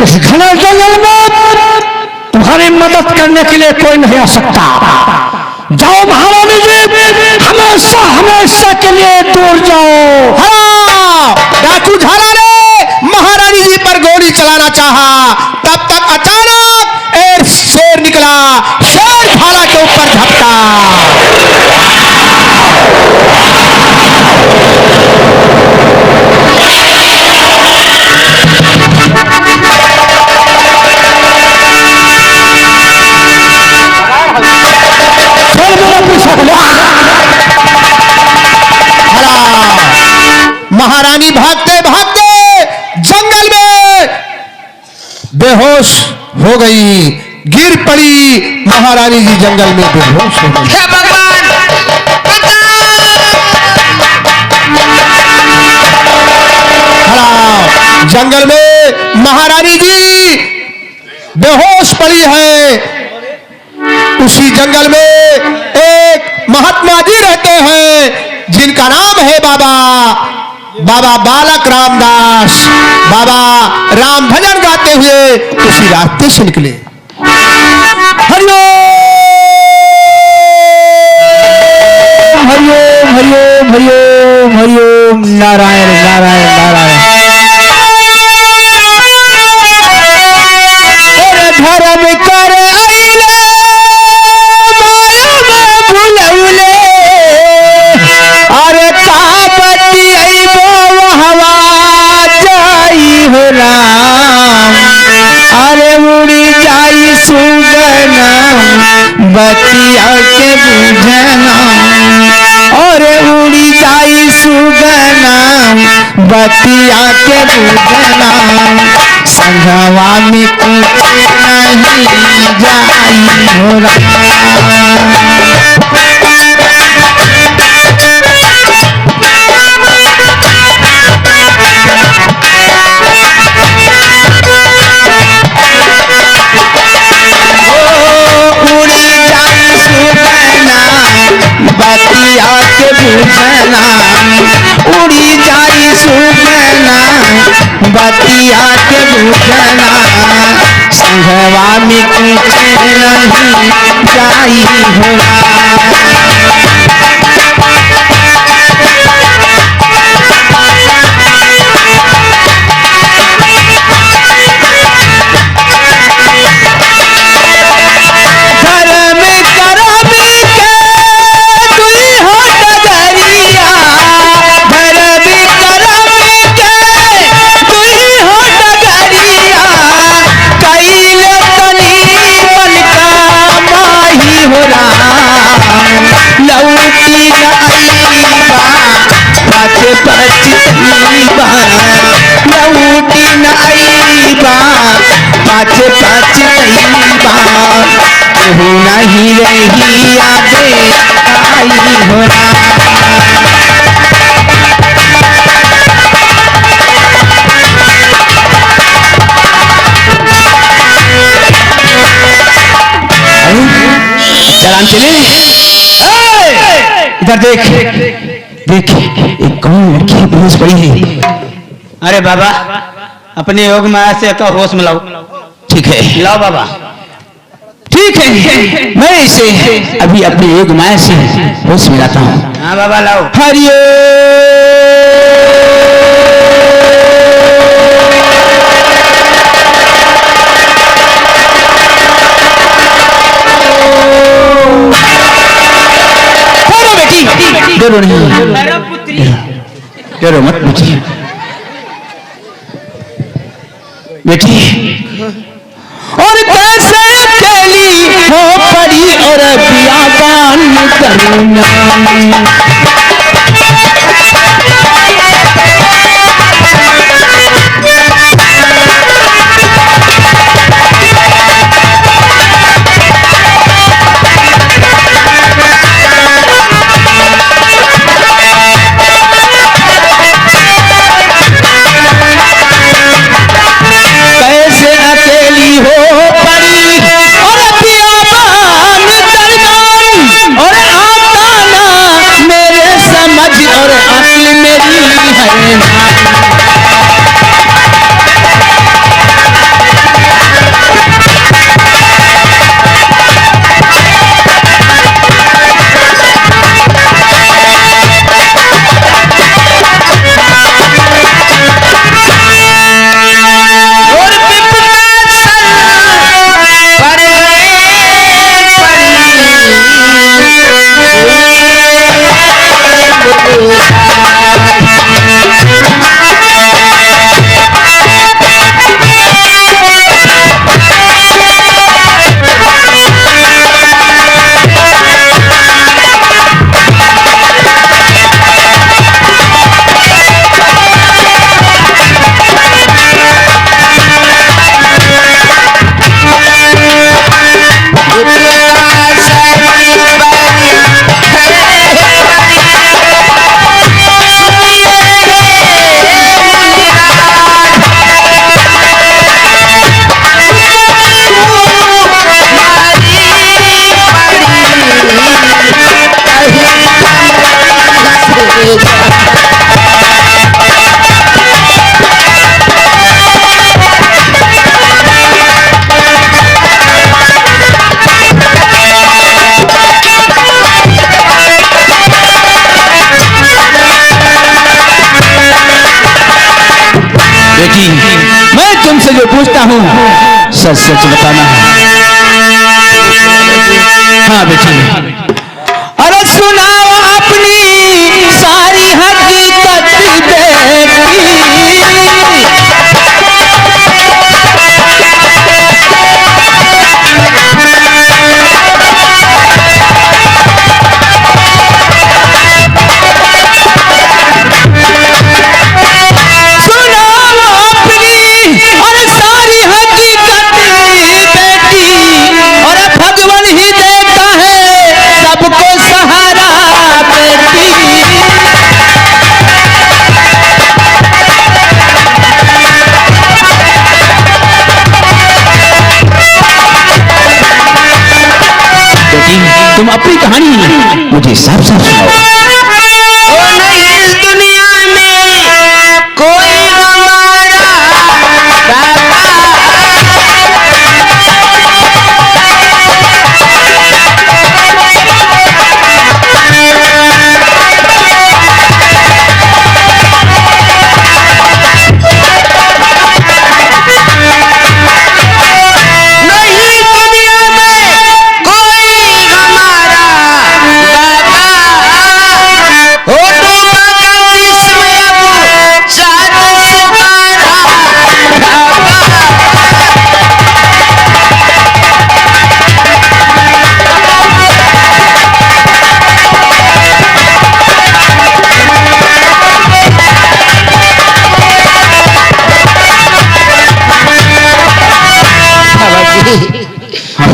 इस घने जंगल में तुम्हारी मदद करने के लिए कोई नहीं आ सकता। जाओ महारानी जी, हमेशा हमेशा के लिए दूर जाओ। हाँ, डाकू झाला ने महारानी जी पर गोली चलाना चाहा, तब तक अचानक एक शेर निकला, शेर झाला के ऊपर झपटा। महारानी भागते भागते जंगल में बेहोश हो गई, गिर पड़ी। महारानी जी जंगल में बेहोश हो गई। हे भगवान, जंगल में महारानी जी बेहोश पड़ी है। उसी जंगल में एक महात्मा जी रहते हैं, जिनका नाम है बाबा बालक रामदास। बाबा राम भजन गाते हुए उसी रास्ते से निकले। हरिओम हरिओम हरिओम हरिओम हरिओम, नारायण नारायण नारायण। धर्म कर आइले माया में भुलौले, अरे कापति आइबो हवा जाई हो राम, अरे उड़ी जाई सुगना बतिया के बुझना, अरे उड़ी जाई सुगना बतिया के बुझना, संगवा में कुछ नहीं जाई हो राम। बतिया के बुझना, उड़ी जाई सुगना बतिया के बुझना, संगवा में कुछ नहीं जाई हो राम। नहीं रही यादें आई हो राम। चलान चले। इधर देख देख, एक कौन लड़की बेहोश पड़ी है। अरे बाबा, अपने योग माया से का होश में लाओ। ठीक है, लाओ बाबा। ठीक है, मैं इसे अभी अपने योग माया से होश मिलाता हूँ। हाँ बाबा लाओ। हरिओम बेटी, डरो नहीं, डरो मत मुझे बेटी। और कैसे अकेली हो पड़ी और बियाबान करुणा, तुमसे जो पूछता हूँ सच सच बताना है। हाँ बेटी। अरे सुनाओ अपनी सारी हकीकत बेटी। तुम अपनी कहानी मुझे साफ साफ सुनाओ। इस दुनिया में कोई हमारा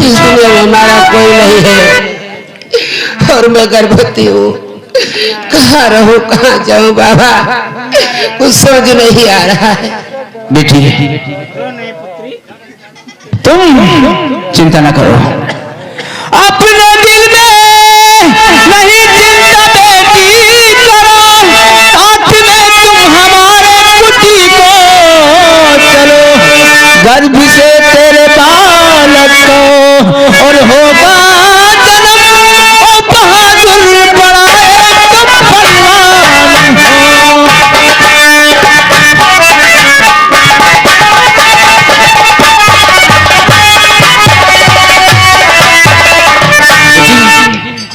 इस दुनिया में हमारा कोई नहीं है और मैं गर्भवती हूँ। कहाँ रहूं कहाँ जाऊं बाबा, कुछ समझ नहीं आ रहा है। बेटी तुम चिंता न करो, अपने दिल में नहीं चिंता बेटी करो, साथ में तुम हमारे कुटी को चलो, गर्भ से तेरे बालक को और होगा जन्म, ओ बहादुर बड़ा एकदम बलवान हो।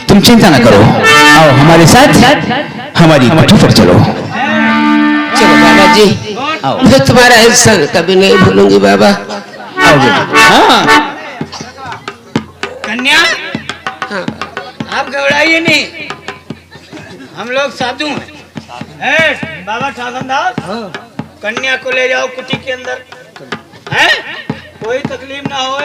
तुम चिंता न करो, आओ हमारे साथ हमारी कुटी पर चलो। चलो बाबा जी, मैं तुम्हारा एहसान कभी नहीं भूलूंगी बाबा। आओ बेटी। हाँ कन्या, हाँ आप घबराइए नहीं, हम लोग साधु हैं। बाबा ठाकुरदास, कन्या को ले जाओ कुटी के अंदर, हैं? कोई तकलीफ ना हो।